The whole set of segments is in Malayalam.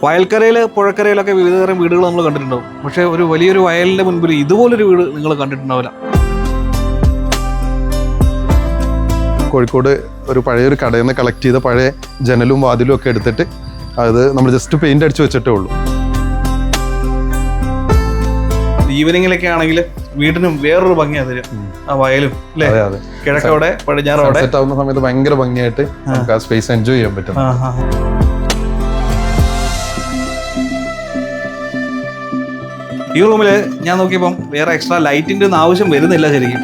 വയൽക്കരയിൽ പുഴക്കരയിലൊക്കെ വിവിധതരം വീടുകൾ നമ്മൾ കണ്ടിട്ടുണ്ടാവും. പക്ഷേ ഒരു വലിയൊരു വയലിൻ്റെ മുൻപിൽ ഇതുപോലൊരു വീട് നിങ്ങൾ കണ്ടിട്ടുണ്ടാവില്ല. കോഴിക്കോട് ഒരു പഴയൊരു കടയിൽ നിന്ന് കളക്ട് ചെയ്ത പഴയ ജനലും വാതിലും ഒക്കെ എടുത്തിട്ട് അത് നമ്മൾ ജസ്റ്റ് പെയിന്റ് അടിച്ച് വെച്ചിട്ടേ ഉള്ളൂ. ഈവനിങ്ങിലൊക്കെ ആണെങ്കിൽ വീടിനും വേറൊരു ഭംഗിയാണ് തരും. ആ വയലും അല്ലേ, കിഴക്കോടെ പടിഞ്ഞാറോടെ സെറ്റ് ആവുന്ന സമയത്ത് ഭയങ്കര ഭംഗിയായിട്ട് നമുക്ക് ആ സ്പേസ് എൻജോയ് ചെയ്യാൻ പറ്റും. ഈ റൂമിൽ ഞാൻ നോക്കിയപ്പം വേറെ എക്സ്ട്രാ ലൈറ്റിൻ്റെ ഒന്നും ആവശ്യം വരുന്നില്ല ശരിക്കും.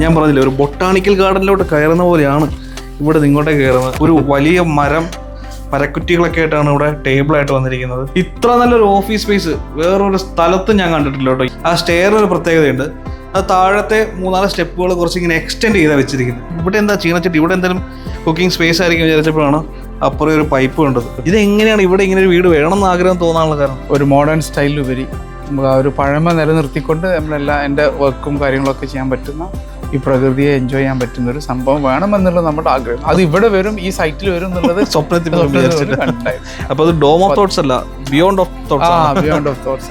ഞാൻ പറഞ്ഞില്ലേ, ഒരു ബൊട്ടാണിക്കൽ ഗാർഡനിലോട്ട് കയറുന്ന പോലെയാണ് ഇവിടെ ഇങ്ങോട്ടേക്ക് കയറുന്നത്. ഒരു വലിയ മരക്കുറ്റികളൊക്കെ ആയിട്ടാണ് ഇവിടെ ടേബിളായിട്ട് വന്നിരിക്കുന്നത്. ഇത്ര നല്ലൊരു ഓഫീസ് സ്പേസ് വേറൊരു സ്ഥലത്തും ഞാൻ കണ്ടിട്ടില്ല കേട്ടോ. ആ സ്റ്റെയറിന് ഒരു പ്രത്യേകതയുണ്ട്. അത് താഴത്തെ 3-4 സ്റ്റെപ്പുകൾ കുറച്ച് ഇങ്ങനെ എക്സ്റ്റെൻഡ് ചെയ്താൽ വെച്ചിരിക്കുന്നത്. ഇവിടെ എന്താ ചീനച്ചിട്ട് ഇവിടെ എന്തെങ്കിലും കുക്കിംഗ് സ്പേസ് ആയിരിക്കും വിചാരിച്ചപ്പോഴാണ് അപ്പുറം ഒരു പൈപ്പ് കണ്ടത്. ഇതെങ്ങനെയാണ് ഇവിടെ ഇങ്ങനെ ഒരു വീട് വേണമെന്ന് ആഗ്രഹം തോന്നാനുള്ള കാരണം? ഒരു മോഡേൺ സ്റ്റൈലിലുപരി നമുക്ക് ആ ഒരു പഴമ നിലനിർത്തിക്കൊണ്ട് നമ്മളെല്ലാം എൻ്റെ വർക്കും കാര്യങ്ങളൊക്കെ ചെയ്യാൻ പറ്റുന്ന, ഈ പ്രകൃതിയെ എൻജോയ് ചെയ്യാൻ പറ്റുന്ന ഒരു സംഭവം വേണമെന്നുള്ള നമ്മുടെ ആഗ്രഹം. അത് ഇവിടെ വരും, ഈ സൈറ്റിൽ വരും എന്നുള്ളത് സ്വപ്നത്തിൽ. അപ്പൊ അത് ഡോം ഓഫ് തോട്ട്സ് അല്ല, beyond of thoughts. Beyond of thoughts.